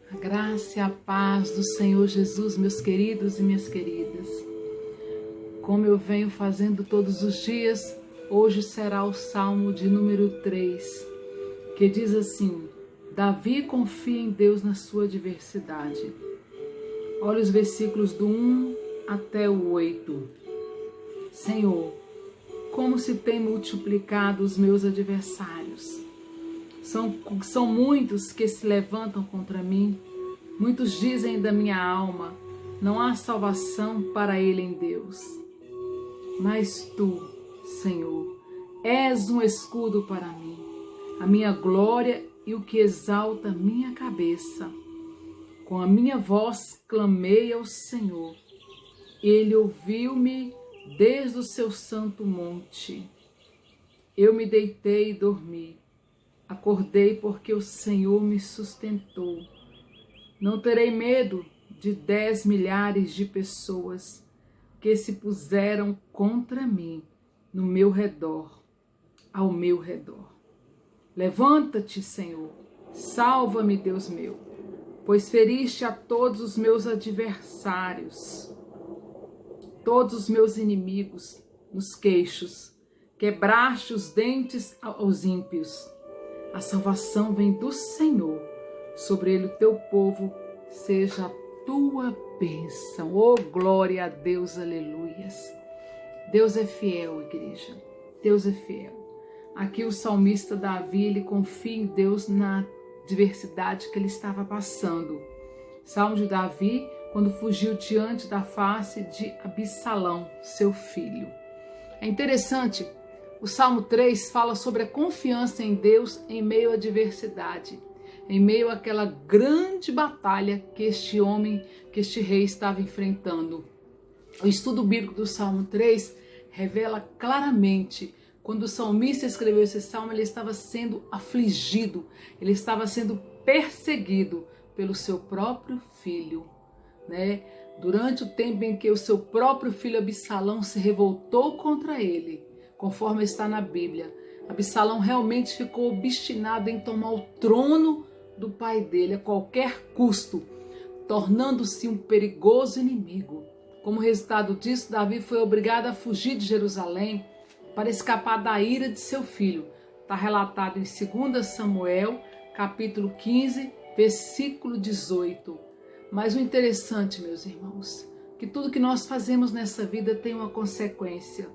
A graça e a paz do Senhor Jesus, meus queridos e minhas queridas. Como eu venho fazendo todos os dias, hoje será o Salmo de número 3, que diz assim: Davi confia em Deus na sua adversidade. Olha os versículos do 1 até o 8. Senhor, como se tem multiplicado os meus adversários. São muitos que se levantam contra mim. Muitos dizem da minha alma: não há salvação para ele em Deus. Mas tu, Senhor, és um escudo para mim, a minha glória e o que exalta minha cabeça. Com a minha voz clamei ao Senhor. Ele ouviu-me desde o seu santo monte. Eu me deitei e dormi. Acordei porque o Senhor me sustentou. Não terei medo de 10 milhares de pessoas que se puseram contra mim, no meu redor, ao meu redor. Levanta-te, Senhor, salva-me, Deus meu, pois feriste a todos os meus adversários, todos os meus inimigos nos queixos, quebraste os dentes aos ímpios. A salvação vem do Senhor, sobre ele o teu povo seja a tua bênção. Oh, glória a Deus, aleluias. Deus é fiel, igreja, Deus é fiel. Aqui o salmista Davi, ele confia em Deus na adversidade que ele estava passando. Salmo de Davi, quando fugiu diante da face de Absalão, seu filho. É interessante. O Salmo 3 fala sobre a confiança em Deus em meio à adversidade, em meio àquela grande batalha que este homem, que este rei estava enfrentando. O estudo bíblico do Salmo 3 revela claramente, quando o salmista escreveu esse salmo, ele estava sendo afligido, ele estava sendo perseguido pelo seu próprio filho, né? Durante o tempo em que o seu próprio filho Absalão se revoltou contra ele, conforme está na Bíblia, Absalão realmente ficou obstinado em tomar o trono do pai dele a qualquer custo, tornando-se um perigoso inimigo. Como resultado disso, Davi foi obrigado a fugir de Jerusalém para escapar da ira de seu filho. Está relatado em 2 Samuel, capítulo 15, versículo 18. Mas o interessante, meus irmãos, que tudo que nós fazemos nessa vida tem uma consequência.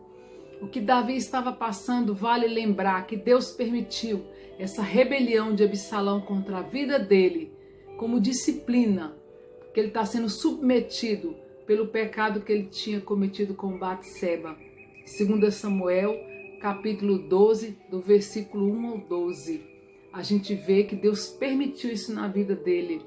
O que Davi estava passando, vale lembrar que Deus permitiu essa rebelião de Absalão contra a vida dele como disciplina, porque ele está sendo submetido pelo pecado que ele tinha cometido com Batseba. 2 Samuel, capítulo 12, do versículo 1 ao 12. A gente vê que Deus permitiu isso na vida dele,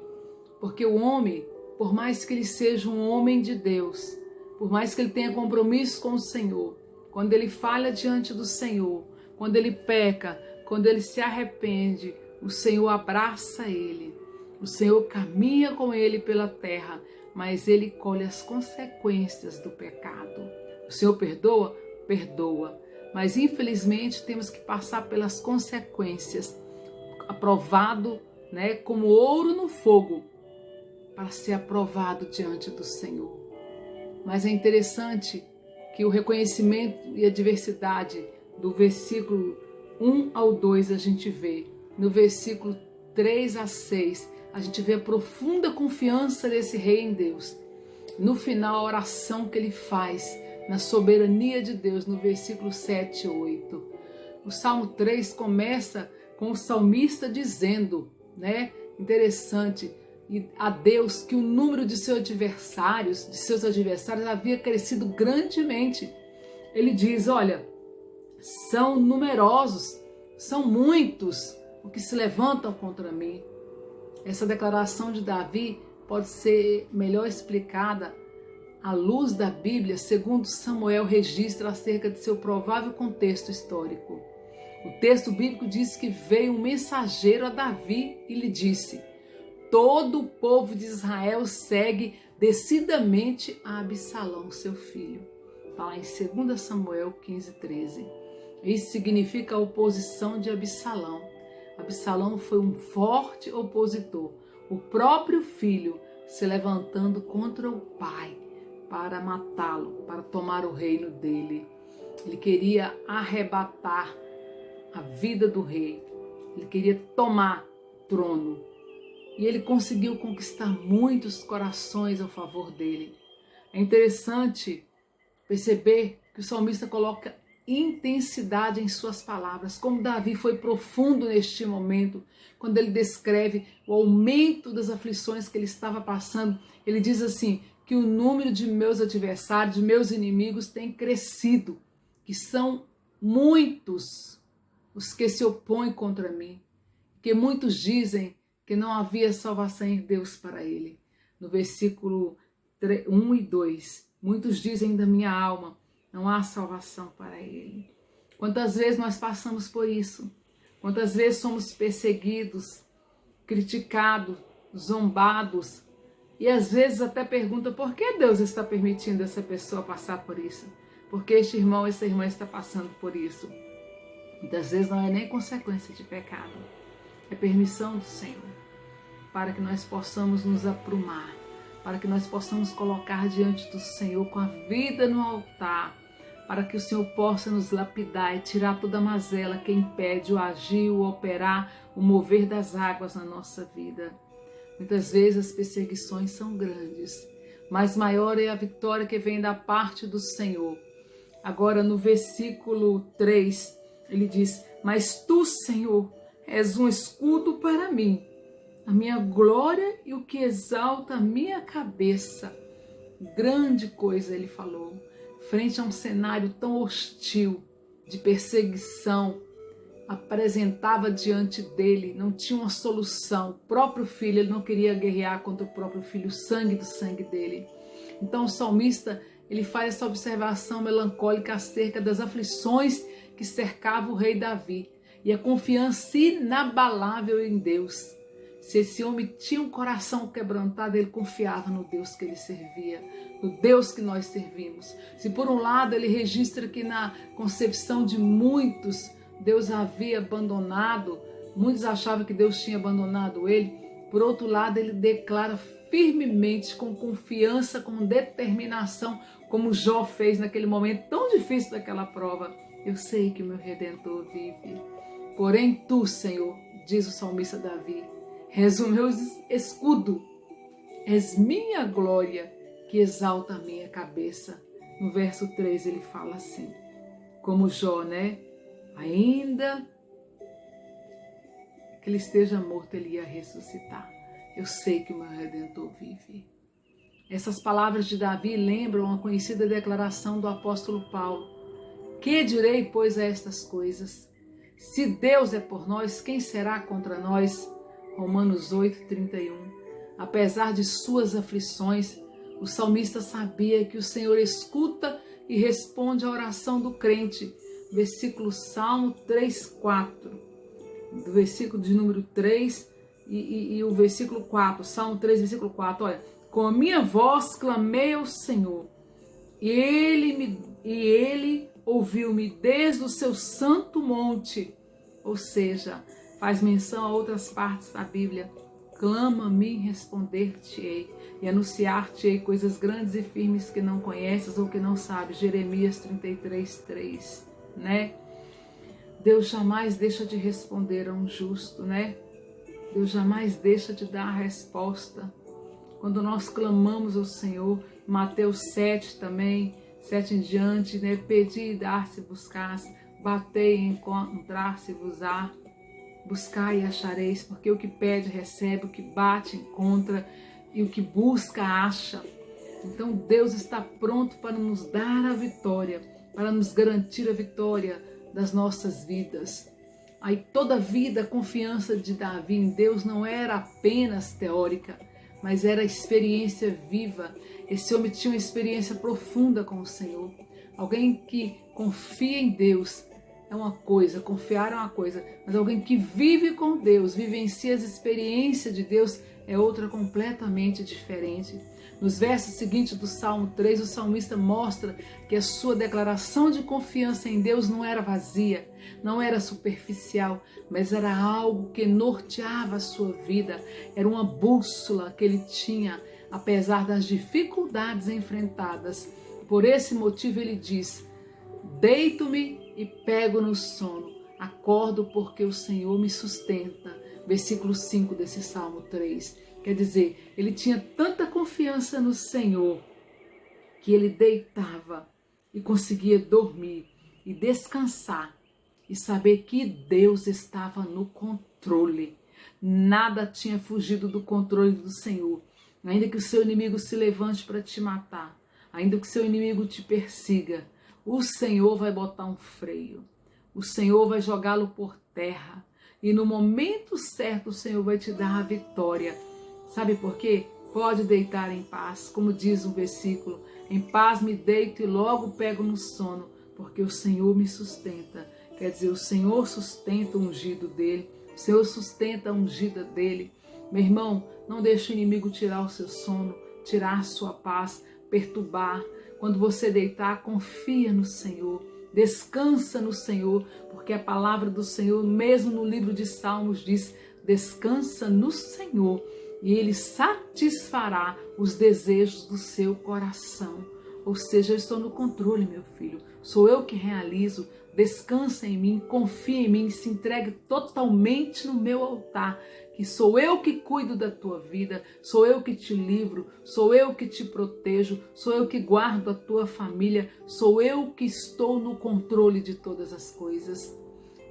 porque o homem, por mais que ele seja um homem de Deus, por mais que ele tenha compromisso com o Senhor, quando ele falha diante do Senhor, quando ele peca, quando ele se arrepende, o Senhor abraça ele. O Senhor caminha com ele pela terra, mas ele colhe as consequências do pecado. O Senhor perdoa? Perdoa. Mas infelizmente temos que passar pelas consequências, aprovado, né, como ouro no fogo, para ser aprovado diante do Senhor. Mas é interessante que o reconhecimento e a diversidade do versículo 1 ao 2 a gente vê. No versículo 3 a 6, a gente vê a profunda confiança desse rei em Deus. No final, a oração que ele faz na soberania de Deus, no versículo 7 e 8. O Salmo 3 começa com o salmista dizendo, né, interessante, a Deus que o número de seus adversários havia crescido grandemente. Ele diz, olha, são numerosos, são muitos os que se levantam contra mim. Essa declaração de Davi pode ser melhor explicada à luz da Bíblia, segundo Samuel registra acerca de seu provável contexto histórico. O texto bíblico diz que veio um mensageiro a Davi e lhe disse: todo o povo de Israel segue decididamente a Absalão, seu filho. Está lá em 2 Samuel 15, 13. Isso significa a oposição de Absalão. Absalão foi um forte opositor, o próprio filho se levantando contra o pai para matá-lo, para tomar o reino dele. Ele queria arrebatar a vida do rei, ele queria tomar o trono. E ele conseguiu conquistar muitos corações a favor dele. É interessante perceber que o salmista coloca intensidade em suas palavras, como Davi foi profundo neste momento, quando ele descreve o aumento das aflições que ele estava passando. Ele diz assim, que o número de meus adversários, de meus inimigos tem crescido, que são muitos os que se opõem contra mim, que muitos dizem que não havia salvação em Deus para ele. No versículo 1 e 2, muitos dizem da minha alma, não há salvação para ele. Quantas vezes nós passamos por isso? Quantas vezes somos perseguidos, criticados, zombados, e às vezes até pergunta por que Deus está permitindo essa pessoa passar por isso? Porque este irmão, essa irmã está passando por isso. Muitas vezes não é nem consequência de pecado, é permissão do Senhor, para que nós possamos nos aprumar, para que nós possamos colocar diante do Senhor com a vida no altar, para que o Senhor possa nos lapidar e tirar toda a mazela que impede o agir, o operar, o mover das águas na nossa vida. Muitas vezes as perseguições são grandes, mas maior é a vitória que vem da parte do Senhor. Agora no versículo 3, ele diz, mas tu, Senhor, és um escudo para mim, a minha glória e o que exalta a minha cabeça. Grande coisa ele falou, frente a um cenário tão hostil, de perseguição, apresentava diante dele, não tinha uma solução. O próprio filho, ele não queria guerrear contra o próprio filho, o sangue do sangue dele. Então o salmista, ele faz essa observação melancólica acerca das aflições que cercavam o rei Davi e a confiança inabalável em Deus. Se esse homem tinha um coração quebrantado, ele confiava no Deus que ele servia, no Deus que nós servimos. Se por um lado ele registra que na concepção de muitos, Deus havia abandonado, muitos achavam que Deus tinha abandonado ele, por outro lado ele declara firmemente, com confiança, com determinação, como Jó fez naquele momento tão difícil daquela prova, eu sei que o meu Redentor vive. Porém tu, Senhor, diz o salmista Davi, és o meu escudo, és minha glória que exalta a minha cabeça. No verso 3 ele fala assim, como Jó, né? Ainda que ele esteja morto, ele ia ressuscitar. Eu sei que o meu Redentor vive. Essas palavras de Davi lembram a conhecida declaração do apóstolo Paulo. Que direi, pois, a estas coisas? Se Deus é por nós, quem será contra nós? Romanos 8:31. Apesar de suas aflições, o salmista sabia que o Senhor escuta e responde à oração do crente. Versículo Salmo 3:4. Do versículo de número 3 e o versículo 4. Salmo 3, versículo 4. Olha, com a minha voz clamei ao Senhor, e Ele ouviu-me desde o seu santo monte. Ou seja, faz menção a outras partes da Bíblia. Clama-me, responder-te-ei, e anunciar-te-ei coisas grandes e firmes que não conheces ou que não sabes. Jeremias 33:3, né? Deus jamais deixa de responder a um justo, né? Deus jamais deixa de dar a resposta. Quando nós clamamos ao Senhor, Mateus 7 também, 7 em diante, né? Pedi e dar-se buscasse, batei e encontrar-se-vos-á. Buscai e achareis, porque o que pede recebe, o que bate encontra e o que busca acha. Então Deus está pronto para nos dar a vitória, para nos garantir a vitória das nossas vidas. Aí toda a vida, a confiança de Davi em Deus não era apenas teórica, mas era experiência viva. Esse homem tinha uma experiência profunda com o Senhor. Alguém que confia em Deus é uma coisa, confiar é uma coisa, mas alguém que vive com Deus, vivencia as experiências de Deus, é outra completamente diferente. Nos versos seguintes do Salmo 3, o salmista mostra que a sua declaração de confiança em Deus não era vazia, não era superficial, mas era algo que norteava a sua vida, era uma bússola que ele tinha, apesar das dificuldades enfrentadas. Por esse motivo ele diz: deito-me e pego no sono, acordo porque o Senhor me sustenta. Versículo 5 desse Salmo 3. Quer dizer, ele tinha tanta confiança no Senhor que ele deitava e conseguia dormir e descansar e saber que Deus estava no controle. Nada tinha fugido do controle do Senhor. Ainda que o seu inimigo se levante para te matar, ainda que o seu inimigo te persiga, o Senhor vai botar um freio. O Senhor vai jogá-lo por terra. E no momento certo o Senhor vai te dar a vitória. Sabe por quê? Pode deitar em paz, como diz o versículo: em paz me deito e logo pego no sono, porque o Senhor me sustenta. Quer dizer, o Senhor sustenta o ungido dele, o Senhor sustenta a ungida dele. Meu irmão, não deixe o inimigo tirar o seu sono, tirar a sua paz, perturbar. Quando você deitar, confia no Senhor, descansa no Senhor, porque a palavra do Senhor, mesmo no livro de Salmos, diz: descansa no Senhor e Ele satisfará os desejos do seu coração. Ou seja, eu estou no controle, meu filho. Sou eu que realizo. Descansa em mim, confia em mim, se entregue totalmente no meu altar, que sou eu que cuido da tua vida, sou eu que te livro, sou eu que te protejo, sou eu que guardo a tua família, sou eu que estou no controle de todas as coisas.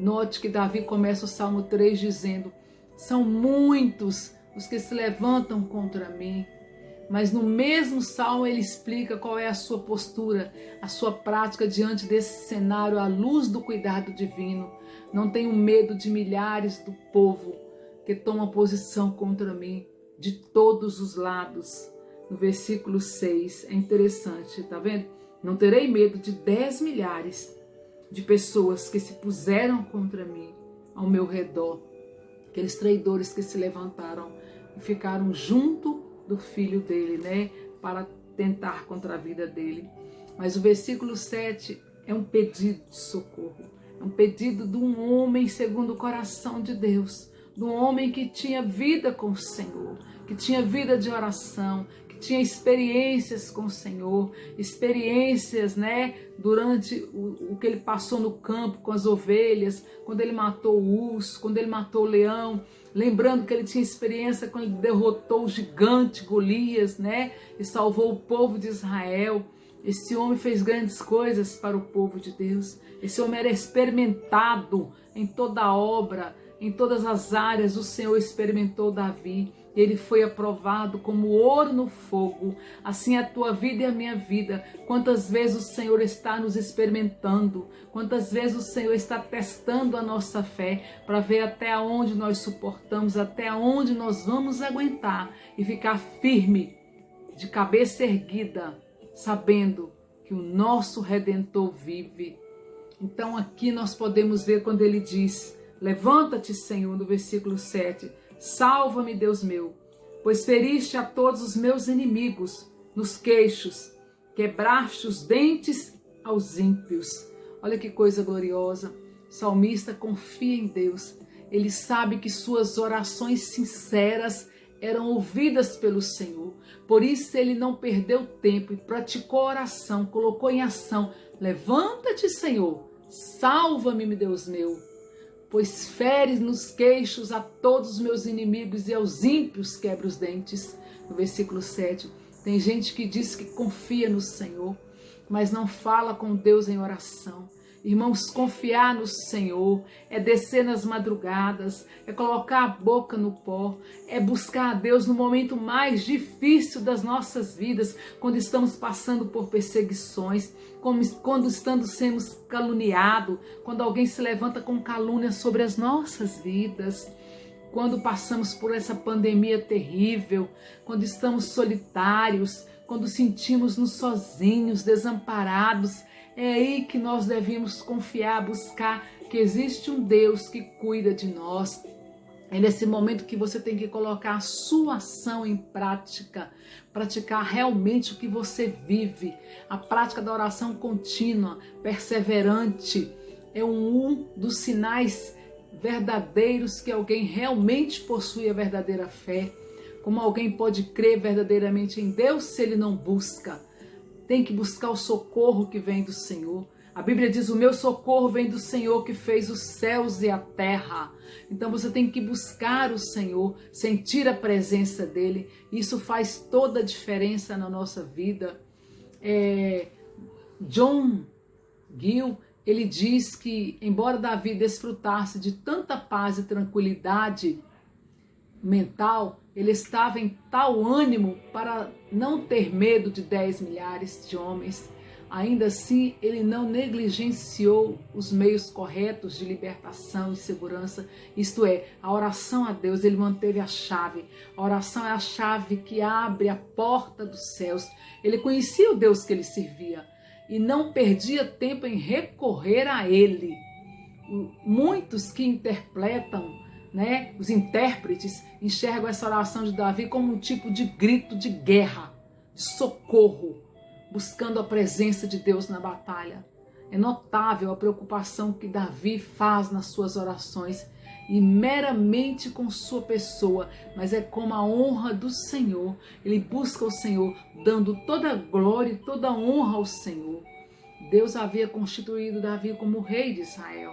Note que Davi começa o Salmo 3 dizendo: são muitos os que se levantam contra mim. Mas no mesmo salmo ele explica qual é a sua postura, a sua prática diante desse cenário à luz do cuidado divino. Não tenho medo de milhares do povo que tomam posição contra mim de todos os lados. No versículo 6 é interessante, tá vendo? Não terei medo de 10 milhares de pessoas que se puseram contra mim ao meu redor. Aqueles traidores que se levantaram e ficaram junto do filho dele, né, para tentar contra a vida dele. Mas o versículo 7 é um pedido de socorro, é um pedido de um homem segundo o coração de Deus, de um homem que tinha vida com o Senhor, que tinha vida de oração, que tinha experiências com o Senhor, experiências, né, durante o que ele passou no campo com as ovelhas, quando ele matou o urso, quando ele matou o leão. Lembrando que ele tinha experiência quando ele derrotou o gigante Golias, né? E salvou o povo de Israel. Esse homem fez grandes coisas para o povo de Deus. Esse homem era experimentado em toda a obra, em todas as áreas. O Senhor experimentou Davi. Ele foi aprovado como ouro no fogo. Assim é a tua vida e a minha vida. Quantas vezes o Senhor está nos experimentando, quantas vezes o Senhor está testando a nossa fé para ver até onde nós suportamos, até onde nós vamos aguentar e ficar firme, de cabeça erguida, sabendo que o nosso Redentor vive. Então aqui nós podemos ver quando ele diz: levanta-te, Senhor, no versículo 7, salva-me, Deus meu, pois feriste a todos os meus inimigos nos queixos, quebraste os dentes aos ímpios. Olha que coisa gloriosa. O salmista confia em Deus. Ele sabe que suas orações sinceras eram ouvidas pelo Senhor. Por isso ele não perdeu tempo e praticou a oração, colocou em ação: levanta-te, Senhor, salva-me, Deus meu, pois feres nos queixos a todos os meus inimigos e aos ímpios quebra os dentes. No versículo 7, tem gente que diz que confia no Senhor, mas não fala com Deus em oração. Irmãos, confiar no Senhor é descer nas madrugadas, é colocar a boca no pó, é buscar a Deus no momento mais difícil das nossas vidas, quando estamos passando por perseguições, quando estamos sendo caluniados, quando alguém se levanta com calúnia sobre as nossas vidas, quando passamos por essa pandemia terrível, quando estamos solitários, quando sentimos-nos sozinhos, desamparados. É aí que nós devemos confiar, buscar que existe um Deus que cuida de nós. É nesse momento que você tem que colocar a sua ação em prática, praticar realmente o que você vive. A prática da oração contínua, perseverante, é um dos sinais verdadeiros que alguém realmente possui a verdadeira fé. Como alguém pode crer verdadeiramente em Deus se ele não busca? Tem que buscar o socorro que vem do Senhor. A Bíblia diz: o meu socorro vem do Senhor que fez os céus e a terra. Então você tem que buscar o Senhor, sentir a presença dele. Isso faz toda a diferença na nossa vida. John Gill, ele diz que, embora Davi desfrutasse de tanta paz e tranquilidade mental, ele estava em tal ânimo para não ter medo de 10 milhares de homens. Ainda assim, ele não negligenciou os meios corretos de libertação e segurança, isto é, a oração a Deus. Ele manteve a chave. A oração é a chave que abre a porta dos céus. Ele conhecia o Deus que ele servia e não perdia tempo em recorrer a ele. Muitos que interpretam, os intérpretes, enxergam essa oração de Davi como um tipo de grito de guerra, de socorro, buscando a presença de Deus na batalha. É notável a preocupação que Davi faz nas suas orações, e meramente com sua pessoa, mas é como a honra do Senhor. Ele busca o Senhor, dando toda a glória e toda a honra ao Senhor. Deus havia constituído Davi como rei de Israel,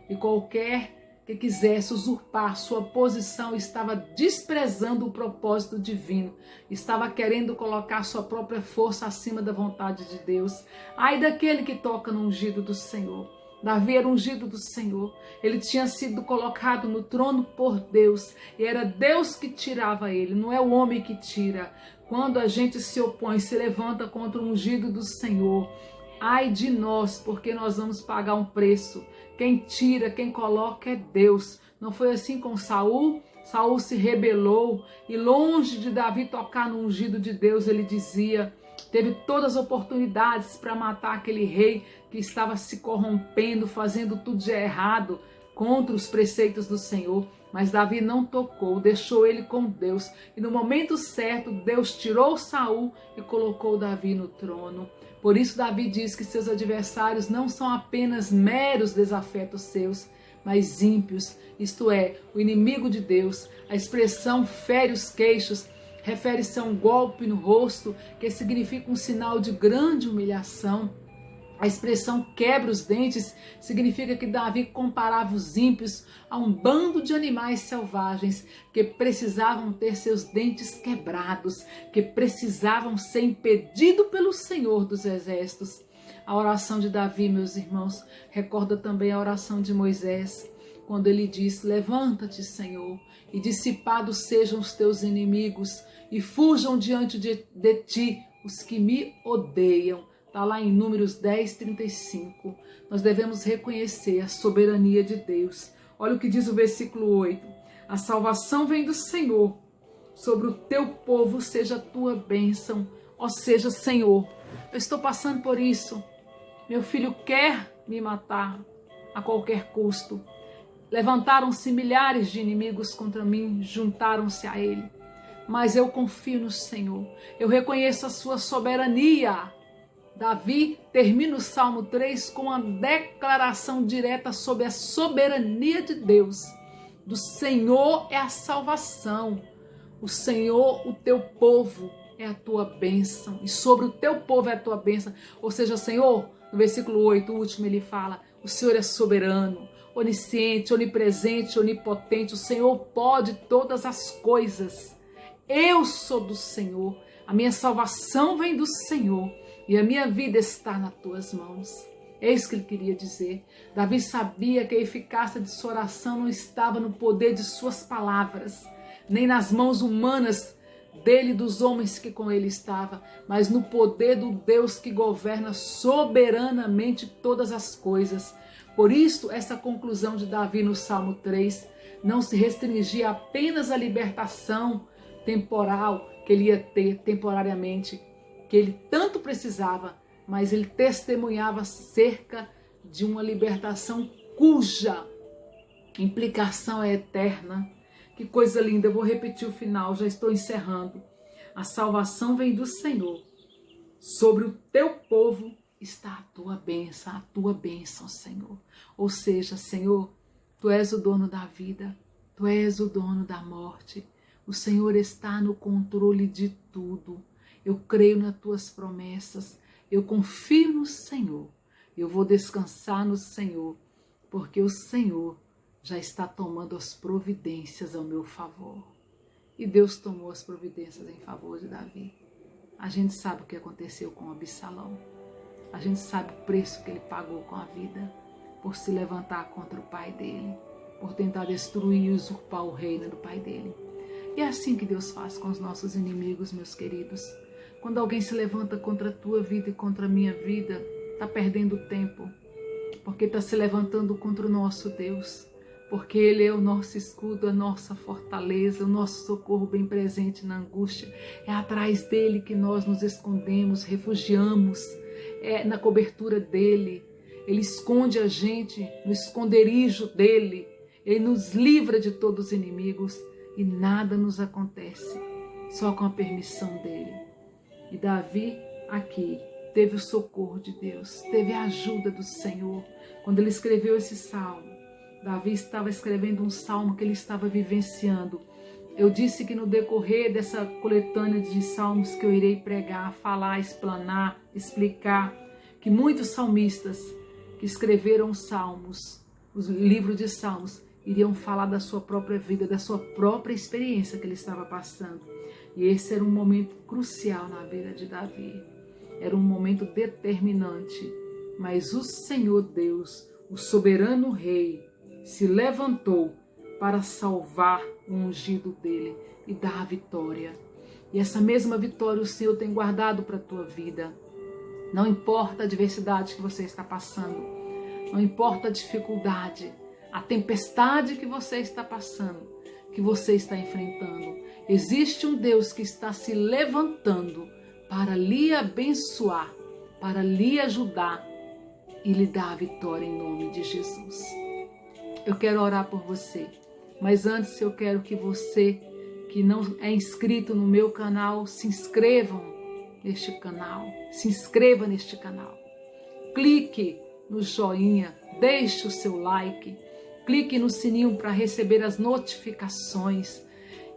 e qualquer que quisesse usurpar sua posição estava desprezando o propósito divino, estava querendo colocar sua própria força acima da vontade de Deus. Ai daquele que toca no ungido do Senhor. Davi era ungido do Senhor, ele tinha sido colocado no trono por Deus, e era Deus que tirava ele, não é o homem que tira. Quando a gente se opõe, se levanta contra o ungido do Senhor, ai de nós, porque nós vamos pagar um preço. Quem tira, quem coloca é Deus. Não foi assim com Saul? Saul se rebelou e, longe de Davi tocar no ungido de Deus, ele dizia, teve todas as oportunidades para matar aquele rei que estava se corrompendo, fazendo tudo de errado contra os preceitos do Senhor. Mas Davi não tocou, deixou ele com Deus. E no momento certo, Deus tirou Saul e colocou Davi no trono. Por isso Davi diz que seus adversários não são apenas meros desafetos seus, mas ímpios, isto é, o inimigo de Deus. A expressão fere os queixos refere-se a um golpe no rosto, que significa um sinal de grande humilhação. A expressão quebra os dentes significa que Davi comparava os ímpios a um bando de animais selvagens que precisavam ter seus dentes quebrados, que precisavam ser impedidos pelo Senhor dos Exércitos. A oração de Davi, meus irmãos, recorda também a oração de Moisés, quando ele diz: levanta-te, Senhor, e dissipados sejam os teus inimigos, e fujam diante de ti os que me odeiam. Está lá em Números 10, 35. Nós devemos reconhecer a soberania de Deus. Olha o que diz o versículo 8. A salvação vem do Senhor. Sobre o teu povo seja a tua bênção. Ou seja, Senhor, eu estou passando por isso. Meu filho quer me matar a qualquer custo. Levantaram-se milhares de inimigos contra mim, juntaram-se a ele. Mas eu confio no Senhor. Eu reconheço a sua soberania. Davi termina o Salmo 3 com uma declaração direta sobre a soberania de Deus. Do Senhor é a salvação. O Senhor, o teu povo, é a tua bênção. E sobre o teu povo é a tua bênção. Ou seja, Senhor, no versículo 8, o último, ele fala: o Senhor é soberano, onisciente, onipresente, onipotente. O Senhor pode todas as coisas. Eu sou do Senhor. A minha salvação vem do Senhor. E a minha vida está nas tuas mãos. É isso que ele queria dizer. Davi sabia que a eficácia de sua oração não estava no poder de suas palavras, nem nas mãos humanas dele e dos homens que com ele estavam, mas no poder do Deus que governa soberanamente todas as coisas. Por isso, essa conclusão de Davi no Salmo 3 não se restringia apenas à libertação temporal que ele ia ter temporariamente, que ele tanto precisava, mas ele testemunhava acerca de uma libertação cuja implicação é eterna, Que coisa linda, eu vou repetir o final, já estou encerrando. A salvação vem do Senhor. Sobre o teu povo está a tua bênção, Senhor. Ou seja, Senhor, tu és o dono da vida, tu és o dono da morte. O Senhor está no controle de tudo. Eu creio nas tuas promessas, eu confio no Senhor. Eu vou descansar no Senhor, porque o Senhor já está tomando as providências ao meu favor. E Deus tomou as providências em favor de Davi. A gente sabe o que aconteceu com Absalão. A gente sabe o preço que ele pagou com a vida por se levantar contra o pai dele, por tentar destruir e usurpar o reino do pai dele. E é assim que Deus faz com os nossos inimigos, meus queridos. Quando alguém se levanta contra a tua vida e contra a minha vida, está perdendo tempo, porque está se levantando contra o nosso Deus, porque Ele é o nosso escudo, a nossa fortaleza, o nosso socorro bem presente na angústia. É atrás dele que nós nos escondemos, refugiamos, é na cobertura dele. Ele esconde a gente no esconderijo dele, ele nos livra de todos os inimigos e nada nos acontece, só com a permissão dele. E Davi aqui teve o socorro de Deus, teve a ajuda do Senhor. Quando ele escreveu esse salmo, Davi estava escrevendo um salmo que ele estava vivenciando. Eu disse que no decorrer dessa coletânea de salmos que eu irei pregar, falar, explanar, explicar, que muitos salmistas que escreveram os salmos, os livros de salmos, iriam falar da sua própria vida, da sua própria experiência que ele estava passando. E esse era um momento crucial na vida de Davi. Era um momento determinante. Mas o Senhor Deus, o soberano rei, se levantou para salvar o ungido dele e dar a vitória. E essa mesma vitória o Senhor tem guardado para a tua vida. Não importa a adversidade que você está passando, não importa a dificuldade, a tempestade que você está passando, que você está enfrentando. Existe um Deus que está se levantando para lhe abençoar, para lhe ajudar e lhe dar a vitória em nome de Jesus. Eu quero orar por você, mas antes eu quero que você que não é inscrito no meu canal, se inscreva neste canal, clique no joinha, deixe o seu like, clique no sininho para receber as notificações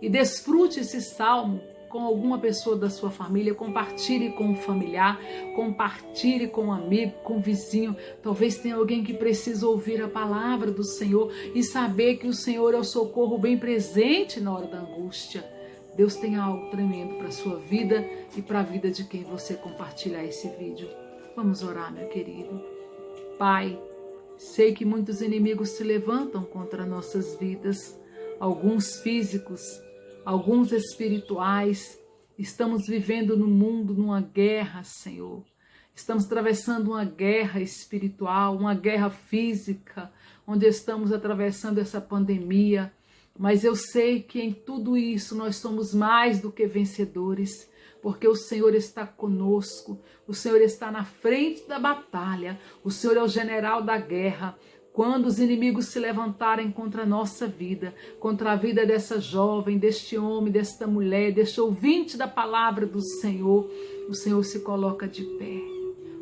e desfrute esse salmo com alguma pessoa da sua família, compartilhe com um familiar, compartilhe com um amigo, com um vizinho. Talvez tenha alguém que precisa ouvir a palavra do Senhor e saber que o Senhor é o socorro bem presente na hora da angústia. Deus tem algo tremendo para a sua vida e para a vida de quem você compartilhar esse vídeo. Vamos orar, meu querido. Pai, sei que muitos inimigos se levantam contra nossas vidas, alguns físicos, alguns espirituais. Estamos vivendo no mundo numa guerra, Senhor. Estamos atravessando uma guerra espiritual, uma guerra física, onde estamos atravessando essa pandemia. Mas eu sei que em tudo isso nós somos mais do que vencedores, porque o Senhor está conosco, o Senhor está na frente da batalha, o Senhor é o general da guerra. Quando os inimigos se levantarem contra a nossa vida, contra a vida dessa jovem, deste homem, desta mulher, deste ouvinte da palavra do Senhor, o Senhor se coloca de pé.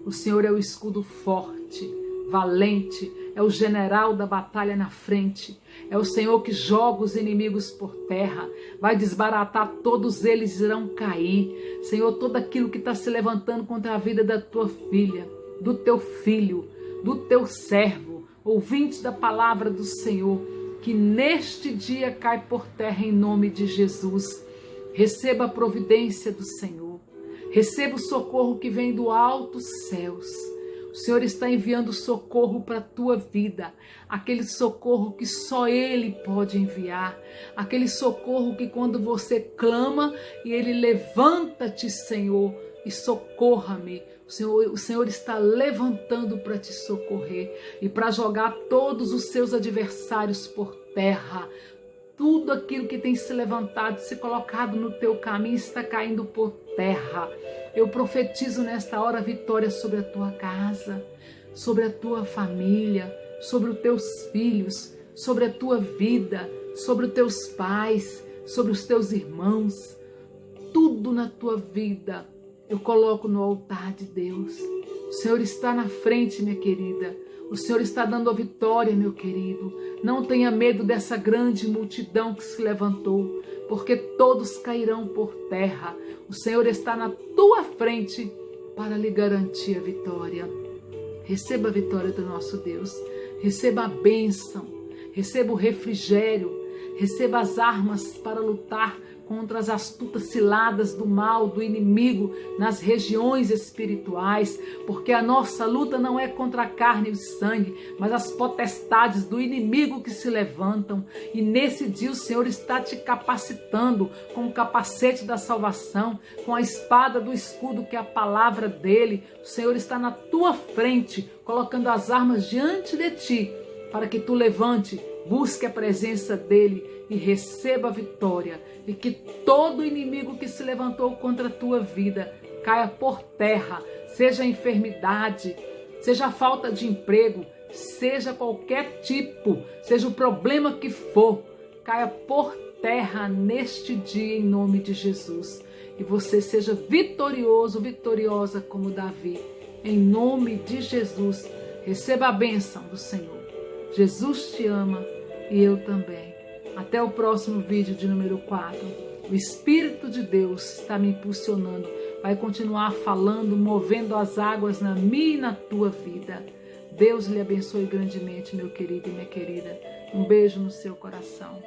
O Senhor é o escudo forte, valente, é o general da batalha na frente. É o Senhor que joga os inimigos por terra, vai desbaratar, todos eles irão cair. Senhor, todo aquilo que está se levantando contra a vida da tua filha, do teu filho, do teu servo, ouvintes da palavra do Senhor, que neste dia cai por terra em nome de Jesus. Receba a providência do Senhor, receba o socorro que vem do alto céus. O Senhor está enviando socorro para a tua vida, aquele socorro que só Ele pode enviar, aquele socorro que quando você clama e Ele levanta-te, Senhor, e socorra-me. O Senhor está levantando para te socorrer e para jogar todos os seus adversários por terra. Tudo aquilo que tem se levantado, se colocado no teu caminho está caindo por terra. Eu profetizo nesta hora vitória sobre a tua casa, sobre a tua família, sobre os teus filhos, sobre a tua vida, sobre os teus pais, sobre os teus irmãos, tudo na tua vida eu coloco no altar de Deus. O Senhor está na frente, minha querida. O Senhor está dando a vitória, meu querido. Não tenha medo dessa grande multidão que se levantou, porque todos cairão por terra. O Senhor está na tua frente para lhe garantir a vitória. Receba a vitória do nosso Deus. Receba a bênção. Receba o refrigério. Receba as armas para lutar contra as astutas ciladas do mal, do inimigo nas regiões espirituais, porque a nossa luta não é contra a carne e o sangue, mas as potestades do inimigo que se levantam. E nesse dia o Senhor está te capacitando com o capacete da salvação, com a espada do escudo que é a palavra dele. O Senhor está na tua frente, colocando as armas diante de ti, para que tu levante, busque a presença dele e receba a vitória. E que todo inimigo que se levantou contra a tua vida caia por terra, seja a enfermidade, seja a falta de emprego, seja qualquer tipo, seja o problema que for, caia por terra neste dia em nome de Jesus. E você seja vitorioso, vitoriosa como Davi, em nome de Jesus. Receba a bênção do Senhor. Jesus te ama e eu também. Até o próximo vídeo de número 4. O Espírito de Deus está me impulsionando. Vai continuar falando, movendo as águas na minha e na tua vida. Deus lhe abençoe grandemente, meu querido e minha querida. Um beijo no seu coração.